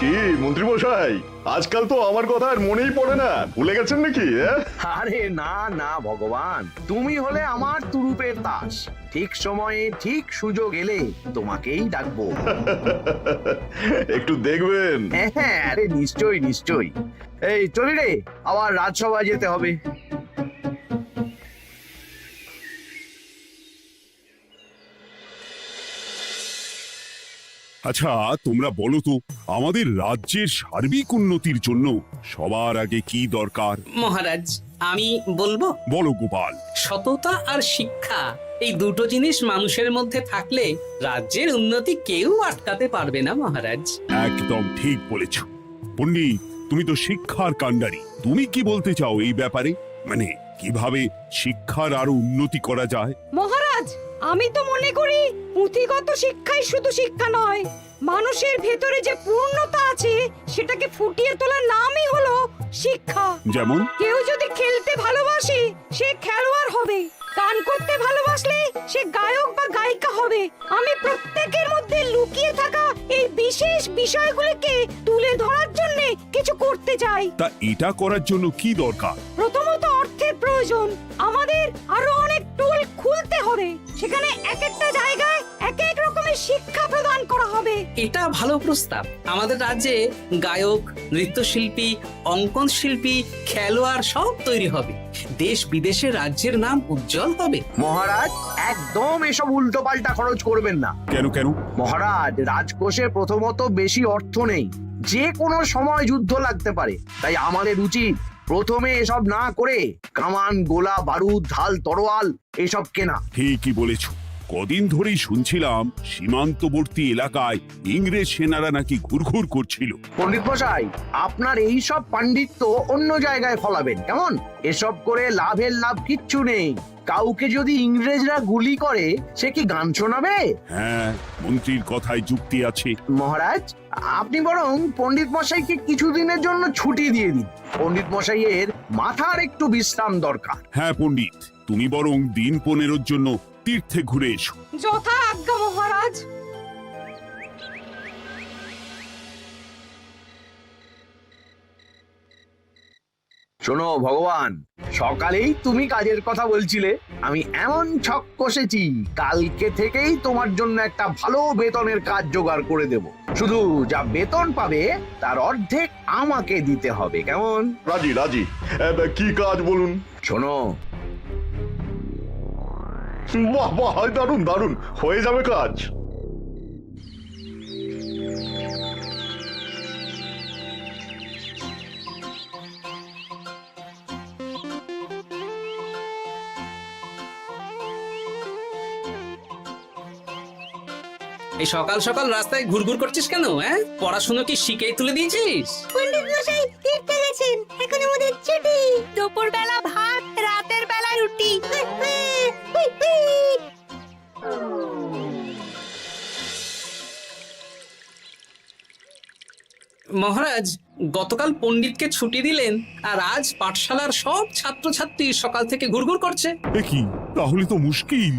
কি মন্ত্রী মশাই, আজকাল তো আমার কথা আর মনেই পড়ে না, ভুলে গেছেন নাকি? আরে না না ভগবান, তুমি হলে আমার তুরুপের তাস। ঠিক সময়ে ঠিক সুযোগ এলে তোমাকেই ডাকবো। একটু দেখবেন। হ্যাঁ, আরে নিশ্চয়ই নিশ্চয়ই। এই চলি রে, আবার রাজসভায় যেতে হবে। আচ্ছা, তোমরা বলো তো, আমাদের রাজ্যের সার্বিক উন্নতির জন্য সবার আগে কি দরকার? মহারাজ, আমি বলবো। বলো গোপাল। সততা আর শিক্ষা, এই দুটো জিনিস মানুষের মধ্যে থাকলে রাজ্যের উন্নতি কেউ আটকাতে পারবে না মহারাজ। একদম ঠিক বলেছ পণ্ডিত, তুমি তো শিক্ষার কাণ্ডারি। তুমি কি বলতে চাও এই ব্যাপারে? মানে কিভাবে শিক্ষার আরো উন্নতি করা যায়? মহারাজ, আমি তো মনে করি পুঁথিগত শিক্ষাই শুধু শিক্ষা নয়, মানুষের ভেতরে যে পূর্ণতা আছে সেটাকে ফুটিয়ে তোলার নামই হলো শিক্ষা। যেমন? কেউ যদি খেলতে ভালোবাসে সে খেলোয়াড় হবে, গান করতে ভালোবাসলে সে গায়ক বা গায়িকা হবে। আমি প্রত্যেকের মধ্যে লুকিয়ে থাকা এই বিশেষ বিষয়গুলিকে তুলে ধরার জন্য কিছু করতে চাই। তা এটা করার জন্য কি দরকার? প্রথমত অর্থের প্রয়োজন। আমাদের আরো অনেক টুল খুলতে হবে, সেখানে এক একটা জায়গায় এক এক রকমের শিক্ষা প্রদান করা হবে। এটা ভালো প্রস্তাব। আমাদের রাজ্যে গায়ক, নৃত্যশিল্পী, অঙ্কন শিল্পী, খেলোয়াড় সব তৈরি হবে। দেশ বিদেশে রাজ্যের নাম উজ্জ্বল হবে। মহারাজ, একদম এসব উল্টো পাল্টা খরচ করবেন না। কেন কেন? মহারাজ, রাজকোষে প্রথমত বেশি অর্থ নেই, যে কোনো সময় যুদ্ধ লাগতে পারে। তাই আমাদের উচিত প্রথমে এসব না করে কামান, গোলা বারুদ, ঢাল, তরোয়াল এসব কেনা। ঠিকই বলেছ। কদিন ধরেই শুনছিলাম সীমান্তবর্তী এলাকায় ইংরেজ সেনারা নাকি ঘুরঘুর করছিল। পণ্ডিত মশাই, আপনার এই সব পাণ্ডিত্য অন্য জায়গায় ফলাবেন কেমন? এসব করে লাভের লাভ কিচ্ছু নেই। কাউকে যদি ইংরেজরা গুলি করে সে কি গান শোনাবে? হ্যাঁ, মন্ত্রীর কথায় যুক্তি আছে। মহারাজ, আপনি বরং পণ্ডিত মশাইকে কিছুদিনের জন্য ছুটি দিয়ে দিন। পণ্ডিত মশাইয়ের মাথার একটু বিশ্রাম দরকার। হ্যাঁ পণ্ডিত, তুমি বরং দিন 15 জন্য তীর্থে ঘুরে এসো। যথা আজ্ঞা মহারাজ। শোনো ভগবান, সকালেই তুমি কাজের কথা বলছিলে, আমি এমন ছক কষেছি কালকে থেকেই তোমার জন্য একটা ভালো বেতনের কাজ জোগাড় করে দেব। শুধু যা বেতন পাবে তার অর্ধেক আমাকে দিতে হবে, কেমন? রাজি রাজি। কি কাজ বলুন? শোনো, বাহ বাহ, দারুণ দারুণ, হয়ে যাবে কাজ। এই সকাল সকাল রাস্তায় ঘুরঘুর করছিস কেন? হ্যাঁ, পড়াশুনো কি শিখেই তুলে দিয়েছিস? পণ্ডিত মশাই তীর্থে গেছেন, এখন আমাদের ছুটি। দুপুর বেলা ভাত, রাতের বেলা রুটি। মহারাজ, গতকাল পণ্ডিতকে ছুটি দিলেন আর আজ পাঠশালার সব ছাত্রছাত্রী সকাল থেকে ঘুরঘুর করছে। এ কি, তাহলে তো মুশকিল।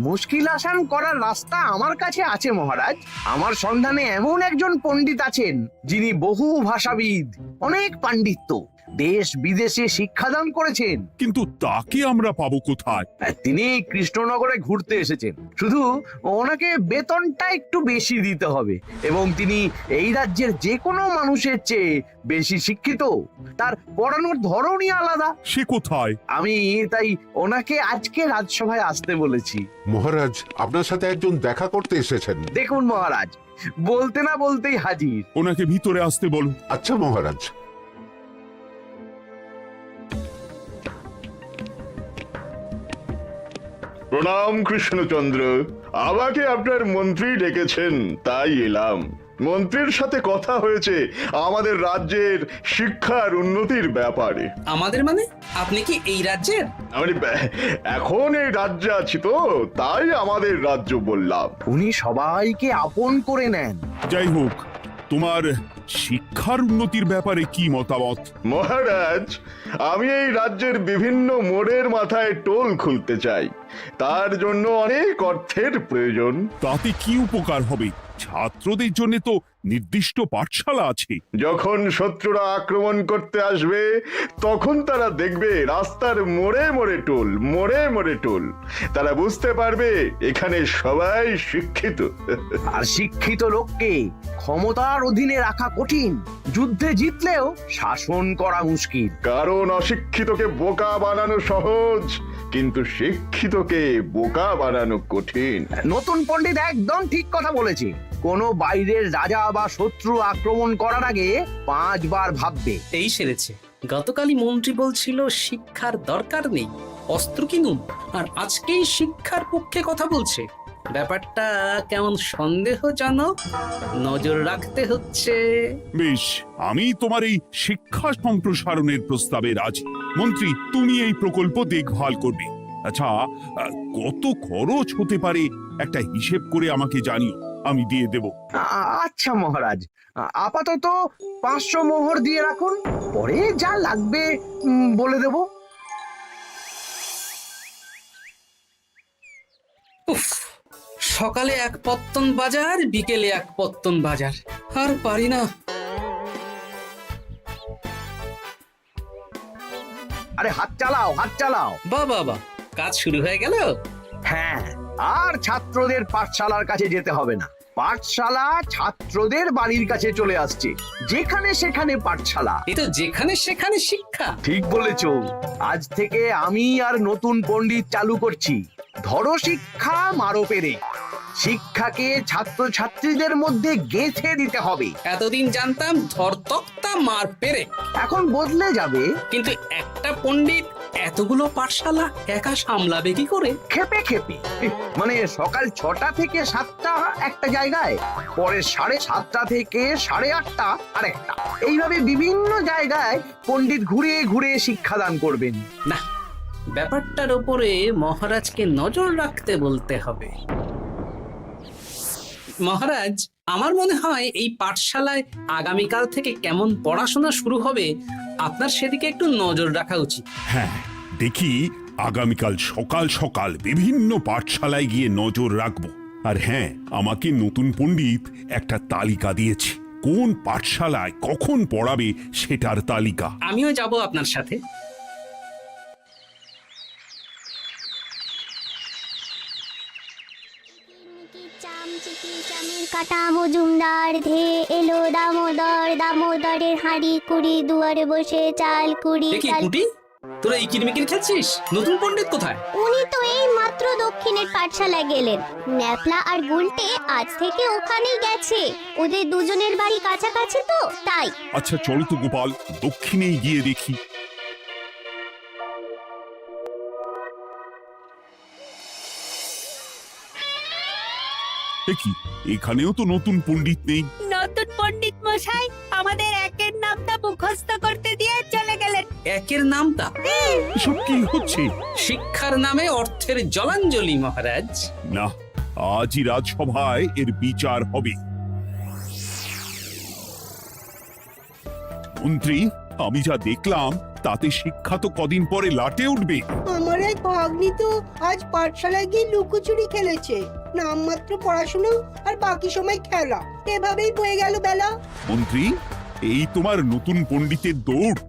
মুশকিল আসান করার রাস্তা আমার কাছে আছে মহারাজ। আমার সন্ধানে এমন একজন পণ্ডিত আছেন যিনি বহু ভাষাবিদ, অনেক পাণ্ডিত্য, দেশ বিদেশে শিক্ষাদান করেছেন। কিন্তু তাকে আমরা পাবো কোথায়? তিনি কৃষ্ণনগরে ঘুরতে এসেছেন। শুধু ওনাকে বেতনটা একটু বেশি দিতে হবে, এবং তিনি এই রাজ্যের যে কোনো মানুষের চেয়ে বেশি শিক্ষিত। তার পড়ানোর ধরনই আলাদা। সে কোথায়? আমি তাই ওনাকে আজকে রাজসভায় আসতে বলেছি। মহারাজ, আপনার সাথে একজন দেখা করতে এসেছেন। দেখুন মহারাজ, বলতে না বলতেই হাজির। ওনাকে ভিতরে আসতে বলো। আচ্ছা মহারাজ। প্রণাম কৃষ্ণচন্দ্র, আমাকে আপনার মন্ত্রী ডেকেছেন, তাই এলাম। মন্ত্রীর সাথে কথা হয়েছে আমাদের রাজ্যের শিক্ষার উন্নতির ব্যাপারে। আমাদের মানে? আপনি কি এই রাজ্যের? আমি এখন এই রাজ্যে আছি তো, তাই আমাদের রাজ্য বললাম। উনি সবাইকে আপন করে নেন। যাই হোক, তোমার শিক্ষার উন্নতির ব্যাপারে কি মতামত? মহারাজ, আমি এই রাজ্যের বিভিন্ন মোড়ের মাথায় টোল খুলতে চাই, তার জন্য অনেক অর্থের প্রয়োজন। তাতে কি উপকার হবে? ছাত্রদের জন্য তো নির্দিষ্ট পাঠশালা আছে। যখন শত্রুরা আক্রমণ করতে আসবে তখন তারা দেখবে রাস্তার মোড়ে মোড়ে টোল, মোড়ে মোড়ে টোল। তারা বুঝতে পারবে এখানে সবাই শিক্ষিত। আর শিক্ষিত লোককে ক্ষমতার অধীনে রাখা কঠিন, যুদ্ধে জিতলেও শাসন করা মুশকিল। কারণ অশিক্ষিতকে বোকা বানানো সহজ, কিন্তু শিক্ষিতকে বোকা বানানো কঠিন। নতুন পণ্ডিত একদম ঠিক কথা বলেছে। কোনো বাইরের রাজা বা শত্রু আক্রমণ করার আগে 5 বার ভাববে। এই সেরেছে। গতকালই মন্ত্রী বলছিল শিক্ষার দরকার নেই, অস্ত্র কিনুন, আর আজকেই শিক্ষার পক্ষে কথা বলছে। ব্যাপারটা কেমন সন্দেহজনক, নজর রাখতে হচ্ছে। বেশ, আমি তোমার এই শিক্ষা সম্প্রসারণের প্রস্তাবে রাজি। মন্ত্রী, তুমি এই প্রকল্প দেখভাল করবে। আচ্ছা, কত খরচ হতে পারে একটা হিসেব করে আমাকে জানিও, আমি দিয়ে দেব। আচ্ছা মহারাজ, আপাতত 500 মোহর দিয়ে রাখুন, পরে যা লাগবে বলে দেব। উফ, সকালে এক পত্তন বাজার, বিকেলে এক পত্তন বাজার, আর পারি না। আরে হাত চালাও, হাত চালাও। বাবা, কাজ শুরু হয়ে গেল। হ্যাঁ, আর ছাত্রদের পাঠশালার কাছে যেতে হবে না। পাঠশালা ছাত্রদের বাড়ির কাছে চলে আসছে। যেখানে সেখানে পাঠশালা। এ তো যেখানে সেখানে শিক্ষা। ঠিক বলেছো। আজ থেকে আমি আর নতুন পণ্ডিত চালু করছি। ধরো শিক্ষা, মারো পেরে। শিক্ষাকে ছাত্রছাত্রীদের মধ্যে গেঁথে দিতে হবে। এতদিন জানতাম ধরতক্তা মার পেরে, এখন বদলে যাবে। কিন্তু একটা পণ্ডিত এতগুলো পাঠশালা একা সামলাবে কি করে? খেপে খেপে, মানে সকাল 6টা থেকে 7টা একটা জায়গায়, পরে 7:30 থেকে 8:30 আরেকটা। এইভাবে বিভিন্ন জায়গায় পণ্ডিত ঘুরে ঘুরে শিক্ষাদান করবেন। না, ব্যাপারটার উপরে মহারাজকে নজর রাখতে বলতে হবে। মহারাজ, আমার মনে হয় এই পাঠশালায় আগামীকাল থেকে কেমন পড়াশোনা শুরু হবে, আপনার সেদিকে একটু নজর রাখা উচিত। হ্যাঁ, দেখি আগামীকাল সকাল সকাল বিভিন্ন পাঠশালায় গিয়ে নজর রাখবো। আর হ্যাঁ, আমাকে নতুন পণ্ডিত একটা তালিকা দিয়েছে, কোন পাঠশালায় কখন পড়াবে সেটার তালিকা। আমিও যাব আপনার সাথে। কাটা মজুমদার ধে এলো দামোদর, দামোদরের হাঁড়ি কুড়ি, দুয়ারে বসে চাল কুড়ি। দেখি কুটি, তোরা এই কিরমিকির খাচ্ছিস? নতুন পণ্ডিত কোথায়? উনি তো এই মাত্র দক্ষিণের পাঠশালায় গেলেন। ন্যাপলা আর গুলটে আজ থেকে ওখানেই গেছে। ওদের দুজনের বাড়ি কাছাকাছি তো, তাই। আচ্ছা চলো তো গোপাল, দক্ষিণেই গিয়ে দেখি। দেখি এখানেও তো নতুন পণ্ডিত নেই। নতুন পণ্ডিত মশাই আমাদের একের নামটা মুখস্থ করতে দিয়ে চলে গেলেন। একের নামটা? এসব কি হচ্ছে? শিক্ষার নামে অর্থের জলাঞ্জলি মহারাজ। না, আজই রাজসভায় এর বিচার হবে। মন্ত্রী, আমি যা দেখলাম তাতে শিক্ষা তো কদিন পরে লাটে উঠবে। আমার এক ভাগ্নি তো আজ পাঠশালায় গিয়ে লুকোচুরি খেলেছে। নামমাত্র পড়াশুনো আর বাকি সময় খেলা, এভাবেই বয়ে গেল বেলা। মন্ত্রী, এই তোমার নতুন পণ্ডিতের দৌড়।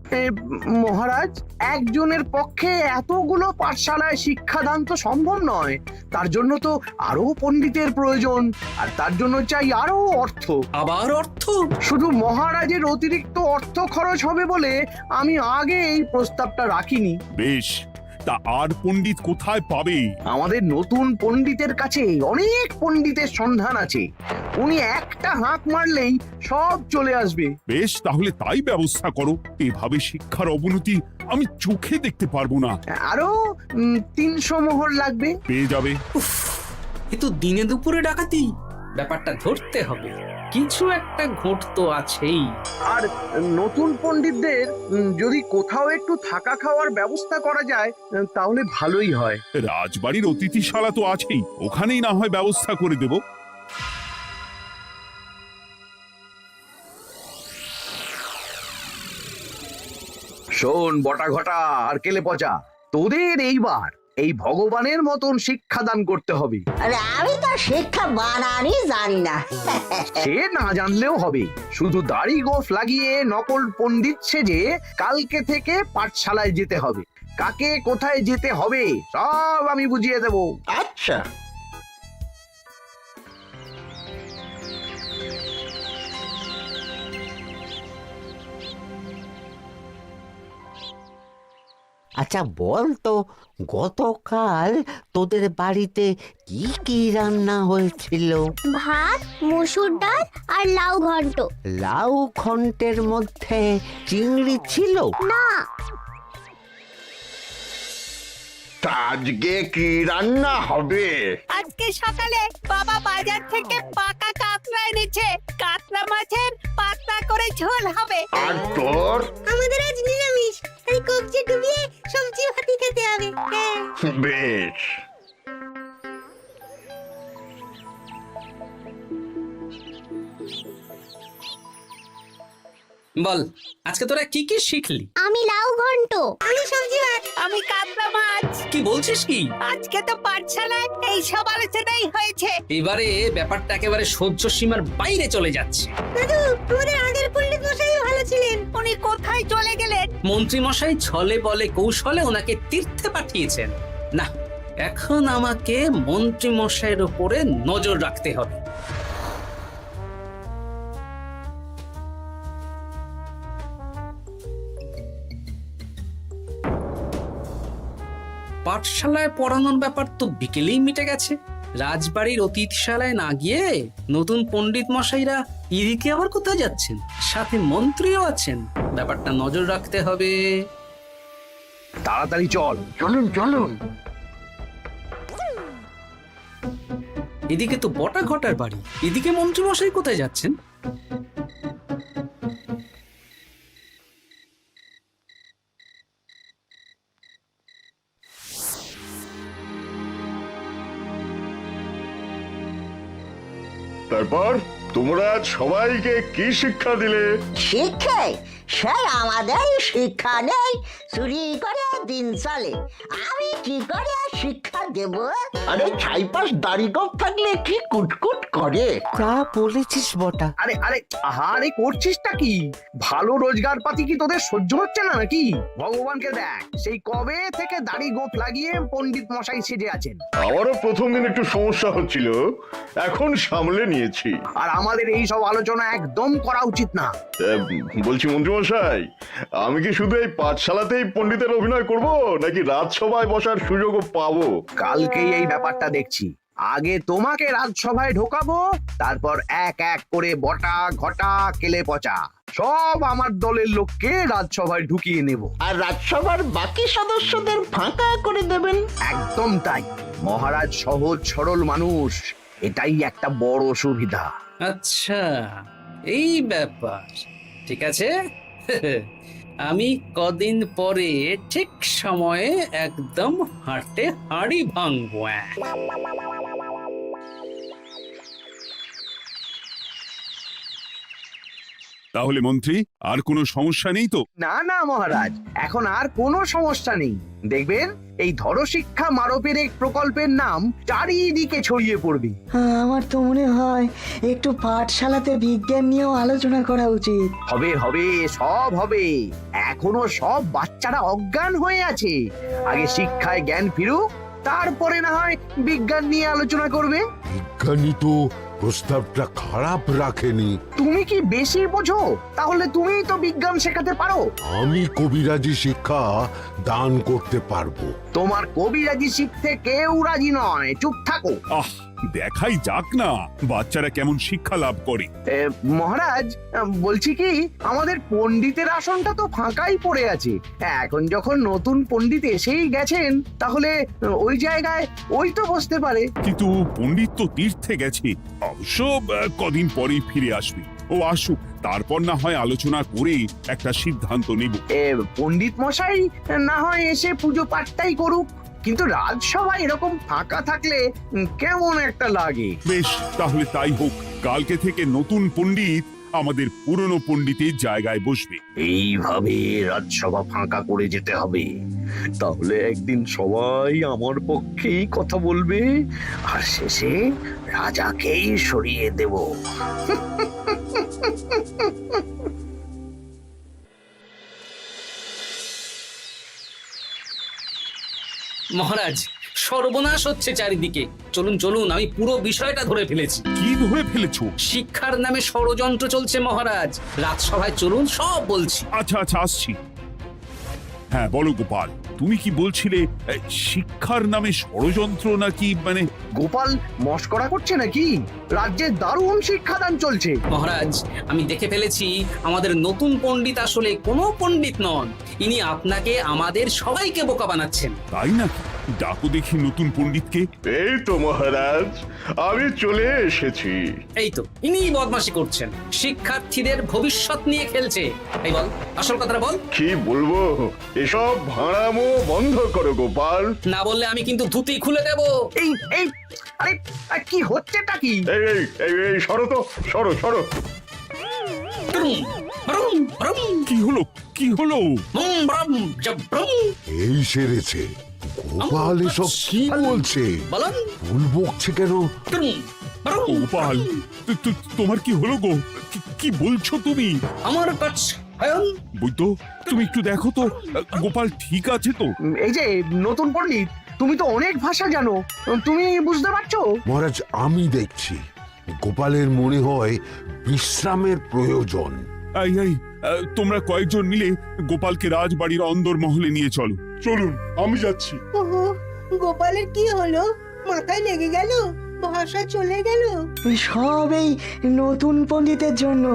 মহারাজ, একজনের পক্ষে এতগুলো পাঠশালায় শিক্ষাদান তো সম্ভব নয়। তার জন্য তো আরো পণ্ডিতের প্রয়োজন, আর তার জন্য চাই আরো অর্থ। আবার অর্থ? শুধু মহারাজের অতিরিক্ত অর্থ খরচ হবে বলে আমি আগে এই প্রস্তাবটা রাখিনি। বেশ, তা আর পণ্ডিত কোথায় পাবে? আমাদের নতুন পণ্ডিতের কাছে অনেক পণ্ডিতের সন্ধান আছে। উনি একটা হাঁক মারলেই সব চলে আসবে। বেশ, তাহলে তাই ব্যবস্থা করো। এভাবে শিক্ষার অবনতি আমি চোখে দেখতে পারবো না। আরো 300 মোহর লাগবে। পেয়ে যাবে। উফ, এ তো দিনে দুপুরে ডাকাতি। ব্যাপারটা ধরতে হবে, কিছু একটা ঘোট তো আছেই। আর নতুন পণ্ডিতদের যদি কোথাও একটু থাকা খাওয়ার ব্যবস্থা করা যায় তাহলে ভালোই হয়। রাজবাড়ির অতিথিশালা তো আছেই, ওখানেই না হয় ব্যবস্থা করে দেব। শোন বটা ঘটা আর কেলে পচা, তোদের এইবার এই ভগবানের মতন শিক্ষাদান করতে হবে। আরে আমি তো শিক্ষা বানানই জানি না। সে না জানলেও হবে, শুধু দাড়ি গোফ লাগিয়ে নকল পণ্ডিত সেজে কালকে থেকে পাঠশালায় যেতে হবে। কাকে কোথায় যেতে হবে সব আমি বুঝিয়ে দেব। আচ্ছা, আচ্ছা বল তো, গতকাল তোদের বাড়িতে কি কি রান্না হয়েছিল? ভাত, মসুর ডাল আর লাউ ঘন্ট। লাউ ঘন্টের মধ্যে চিংড়ি ছিল? না, আজকে কি রান্না হবে? আজকে সকালে বাবা বাজার থেকে পাকা কাতলা এনেছে। কাতলা মাছের পাতলা করে ঝোল হবে। আর তোর? আমাদের আজ নিরামিষ, এই কবজি ডুবিয়ে সবজি ভাতি খেতে হবে। বেশ। বল, আজকে তোরা কি কি শিখলি? আমি লাউ ঘন্ট। আমি সবজি ভাত। আমি কাতলা মাছ। কি বলছিস কি? আজকে তো পাঠশালায় এই সব আলোচনাই হয়েছে। এবারে ব্যাপারটা একেবারে সহ্য সীমার বাইরে চলে যাচ্ছে। দাদু, আমাদের আগের পণ্ডিত মশাই ভালো ছিলেন। উনি কোথায় চলে গেলেন? মন্ত্রী মশাই ছলে বলে কৌশলে ওনাকে তীর্থে পাঠিয়েছেন। না, এখন আমাকে মন্ত্রী মশাইয়ের উপরে নজর রাখতে হবে। পাঠশালায় পড়ানোর ব্যাপার তো বিকেলেই মিটে গেছে। রাজবাড়ির অতিথিশালায় না গিয়ে নতুন পণ্ডিত মশাইরা এদিকে আবার কোথায় যাচ্ছেন? সাথে মন্ত্রীও আছেন, ব্যাপারটা নজর রাখতে হবে। তাড়াতাড়ি চল। চলুন চলুন। এদিকে তো বটা ঘটার বাড়ি, এদিকে মন্ত্রী মশাই কোথায় যাচ্ছেন? তারপর তোমরা সবাইকে কি শিক্ষা দিলে? শিক্ষায় সে আমাদের শিক্ষা নেই, চুরি করে দিন চলে। আমি কি করে শিক্ষা দেব? আরে ছাইপাশ দাড়ি গোঁফ থাকলে কি কুটকুট করে। তা বলেছিস বটা। আরে আরে আহারে করছিসটা কি? ভালো রোজগার পাতি কি তোদের সহ্য হচ্ছে না নাকি? ভগবানকে দেখ, সেই কবে থেকে দাড়ি গোঁফ লাগিয়ে পণ্ডিত মশাই সেজে আছেন। আমারও প্রথম দিন একটু সমস্যা হচ্ছিল, এখন সামলে নিয়েছি। আর আমাদের এই সব আলোচনা একদম করা উচিত না। বলছি মন্ত্রীমশাই, আমি কি শুধু এই পাঠশালাতেই পণ্ডিতের অভিনয় করব, নাকি রাজসভায় বসার সুযোগও পাবো? কালকেই এই ব্যাপারটা দেখছি। আগে তোমাকে রাজসভায় ঢোকাবো, তারপর এক এক করে বটা ঘটা কেলে পচা সব আমার দলের লোককে রাজসভায় ঢুকিয়ে নেব। আর রাজসভার বাকি সদস্যদের ফাঁকা করে দেবেন। একদম তাই। মহারাজ সহজ সরল মানুষ, এটাই একটা বড় সুবিধা। আচ্ছা, এই ব্যাপার। ঠিক আছে, আমি কদিন পরে ঠিক সময়ে একদম হাটে হাড়ি ভাঙবো। তাহলে মন্ত্রী, আর কোনো সমস্যা নেই তো? না না মহারাজ, এখন আর কোনো সমস্যা নেই। দেখবেন এই ধরো শিক্ষা মারপের এক প্রকল্পের নাম চারিদিকে ছড়িয়ে পড়বে। আমার তো মনে হয় একটু পাঠশালাতে বিজ্ঞান নিয়েও আলোচনা করা উচিত। হবে হবে, সব হবে। এখনো সব বাচ্চারা অজ্ঞান হয়ে আছে। আগে শিক্ষায় জ্ঞান ফিরুক, তারপরে না হয় বিজ্ঞান নিয়ে আলোচনা করবে। বিজ্ঞানী তো প্রস্তাবটা খারাপ রাখেনি। তুমি কি বেশি বোঝো? তাহলে তুমিই তো বিজ্ঞান শেখাতে পারো। আমি কবিরাজি শিক্ষা দান করতে পারবো। তোমার কবিরাজি শিখতে কেউ রাজি নয়, চুপ থাকো। আহ, দেখাই যাক না বাচ্চারা কেমন শিক্ষা লাভ করে। মহারাজ, বলছি কি, আমাদের পণ্ডিতের আসনটা তো ফাঁকাই পড়ে আছে। এখন যখন নতুন পণ্ডিত এসেই গেছেন, তাহলে ওই জায়গায় ওই তো বসতে পারে। কিন্তু পণ্ডিত তো তীর্থে গেছে, অবশ্য কদিন পরেই ফিরে আসবে। ও আসুক, তারপর না হয় আলোচনা করে একটা সিদ্ধান্ত নেব। পণ্ডিত মশাই না হয় এসে পুজো পাঠটাই করুক, কিন্তু রাজসভা এরকম ফাঁকা থাকলে কেমন একটা লাগে। বেশ, তাহলে তাই হোক। কালকে থেকে নতুন পণ্ডিত আমাদের পুরনো পণ্ডিতের জায়গায় বসবে। এইভাবে রাজসভা ফাঁকা করে যেতে হবে। তাহলে একদিন সবাই আমার পক্ষেই কথা বলবে আর শেষে রাজাকেই সরিয়ে দেব। মহারাজ, সর্বনাশ হচ্ছে চারিদিকে। চলুন চলুন, আমি পুরো বিষয়টা ধরে ফেলেছি। কি ধরে ফেলেছো? শিক্ষার নামে ষড়যন্ত্র চলছে মহারাজ। রাজসভায় চলুন, সব বলছি। আচ্ছা আচ্ছা, আসছি। হ্যাঁ বলো গোপাল, তুমি কি বলছিলে শিক্ষার নামে ষড়যন্ত্র নাকি? মানে গোপাল মস্করা করছে নাকি? রাজ্যে দারুণ শিক্ষাদান চলছে। মহারাজ, আমি দেখে ফেলেছি আমাদের নতুন পণ্ডিত আসলে কোনো পণ্ডিত নন। ইনি আপনাকে, আমাদের সবাইকে বোকা বানাচ্ছেন। তাই নাকি? ডাকো দেখি নতুন পণ্ডিতকে। এই তো মহারাজ, আমি চলে এসেছি। এই তো ইনিই বদমাশি করছেন, শিক্ষার্থীদের ভবিষ্যৎ নিয়ে খেলছে। এই বল, আসল কথাটা বল। কি বলবো, এসব ভাড়ামো বন্ধ করো গোপাল। না বললে আমি কিন্তু ধুতি খুলে দেব। এই এই আরে আরে, কি হচ্ছেটা কি? এই এই এই এই সরো তো, সরো সরো। ব্রুম, ব্রুম, ব্রুম, কি হলো কি হলো? ব্রুম, ব্রুম, জব্রুম। এই সেরেছে। গোপাল এসব কি বলছে? বলুন। ভুল বকছে কেন? ব্রুম, ব্রুম, ও গোপাল, তোমার কি হলো গো? কি বলছো তুমি? আমার কাছ বৈদ্য, তুমি একটু দেখো তো গোপাল ঠিক আছে তো? এই যে নতুন পণ্ডিত, তুমি তো অনেক ভাষা জানো, তুমি বুঝতে পারছো? মহারাজ, আমি দেখছি গোপালের মনে হয় বিশ্রামের প্রয়োজন। এই এই, তোমরা কয়েকজন মিলে গোপালকে রাজবাড়ির অন্দর মহলে নিয়ে চলো। চলুন, আমি যাচ্ছি। ওহো, গোপালের কি হলো? মাথায় লেগে গেল? ভাষা চলে গেল? সব এই নতুন পণ্ডিতের জন্য।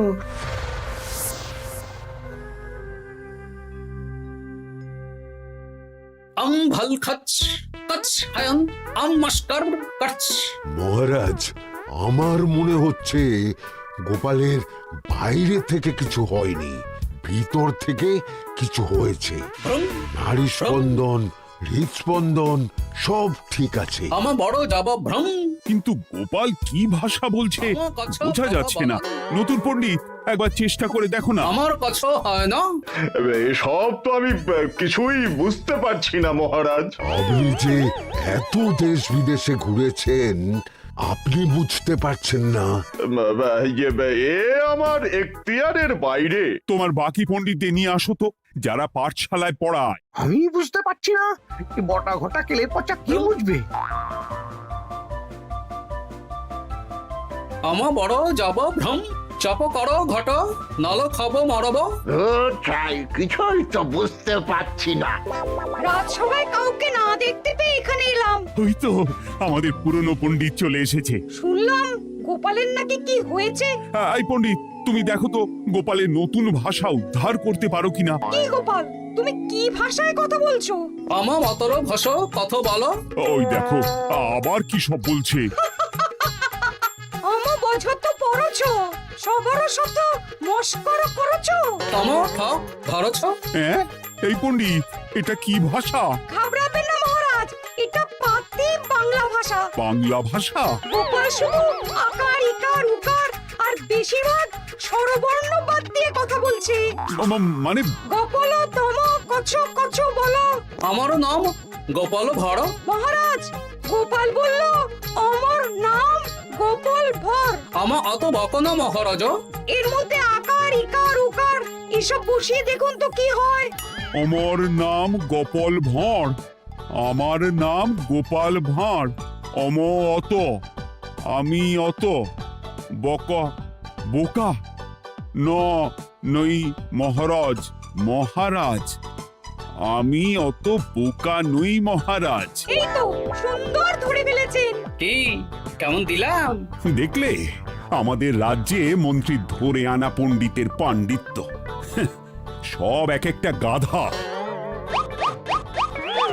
ভাল খাচ কাচ হায়ন মাস্টার কাচ। মহারাজ, আমার মনে হচ্ছে গোপালের বাইরে থেকে কিছু হয়নি, ভিতর থেকে কিছু হয়েছে। নারী স্পন্দন, হৃদস্পন্দন সব ঠিক আছে। আমার বড় যাব ভ্রম। কিন্তু গোপাল কি ভাষা বলছে বোঝা যাচ্ছে না। নতুন পণ্ডিত, একবার চেষ্টা করে দেখো না। আমার কাছে হয় না। এসব তো আমি কিছুই বুঝতে পারছি না মহারাজ। আপনি যে এত দেশ বিদেশে ঘুরেছেন, আপনি বুঝতে পারছেন না? এ আমার এখতিয়ারের বাইরে। তোমার বাকি পণ্ডিতদের নিয়ে আসো তো, যারা পাঠশালায় পড়ায়। আমি বুঝতে পারছি না, এই বটা ঘটা কেলে পচা কি বুঝবে? আমার বড় যাব ভ্রম। চপ করো ঘট, নল খাবো মরব। চাই কিছুই তো বুঝতে পারছি না। রাজসভায় কাউকে না দেখতে পেয়ে এখানে এলাম। ওই তো আমাদের পুরনো পণ্ডিত চলে এসেছে। শুনলাম গোপালের নাকি কি হয়েছে। এই পণ্ডিত, তুমি দেখো তো গোপালের নতুন ভাষা উদ্ধার করতে পারো কিনা। কি গোপাল, তুমি কি ভাষায় কথা বলছো? আমার মতর ভাষ কত বলো। ওই দেখো আবার কি সব বলছে। আমো বোঝো তো পড়ছো, সবার সাথে মস্করা করছো। তম ঠক ধরছ। হ্যাঁ, এই পণ্ডিত, এটা কি ভাষা? ঘাবড়াবেন না মহারাজ, এটা পাতি বাংলা ভাষা। বাংলা ভাষা? গোপাল শুধু আকার ইকার উকার আর বেশিরভাগ স্বরবর্ণ বাদ দিয়ে কথা বলছে। মানে গোপাল তম কছ কছ বলো। আমার নাম গোপাল ভর। মহারাজ, গোপাল বলল আমার নাম গোপাল ভর। আমার অত বকনা মহারাজ। এর মধ্যে আকার ইকার উকার এসব বসিয়ে দেখুন তো কি হয়। আমার নাম গোপাল ভাঁড়। আমার নাম গোপাল ভাঁড়। অত, আমি অত, বকা বোকা, নই মহারাজ। মহারাজ, আমি অত বোকা নই মহারাজ। এই তো সুন্দর ধরে ফেলেছেন। কি কেমন দিলাম? দেখলে, আমাদের রাজ্যে মন্ত্রী ধরে আনা পণ্ডিতের পাণ্ডিত্য। সব এক একটা গাধা।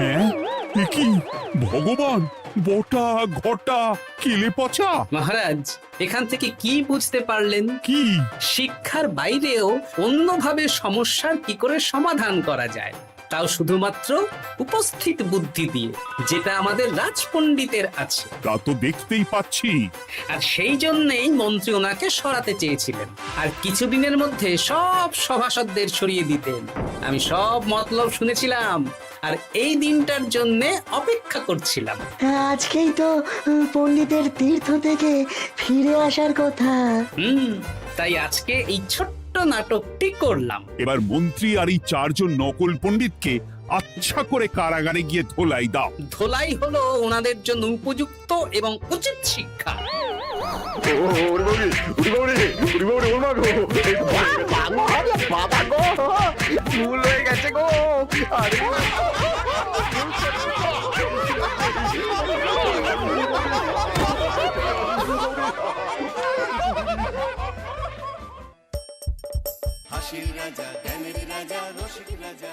হ্যাঁ, এ কি ভগবান, বটা ঘটা কেলে পচা। মহারাজ, এখান থেকে কি বুঝতে পারলেন? কি? শিক্ষার বাইরেও অন্যভাবে সমস্যার কি করে সমাধান করা যায়, তাও শুধুমাত্র উপস্থিত বুদ্ধি দিয়ে, যেটা আমাদের রাজপণ্ডিতের আছে। তা তো দেখতেই পাচ্ছি। আর সেই জন্যই মন্ত্রী ওনাকে সরাতে চেয়েছিলেন, আর কিছুদিনের মধ্যে সব সভাসদদের সরিয়ে দিতেন। আমি সব মতলব শুনেছিলাম, আর এই দিনটার জন্য অপেক্ষা করছিলাম। আজকেই তো পণ্ডিতের তীর্থ থেকে ফিরে আসার কথা। তাই আজকে এই ছোট্ট নাটকটি করলাম। এবার মন্ত্রী আর এই 4 জন নকল পণ্ডিতকে আচ্ছা করে কারাগারে গিয়ে ধোলাই দাও। ধোলাই হলো ওনাদের জন্য উপযুক্ত এবং উচিত শিক্ষা। বাবা গো, ভুল হয়ে গেছে গো। আরে হাসির রাজা জ্ঞানের রাজা রসিক রাজা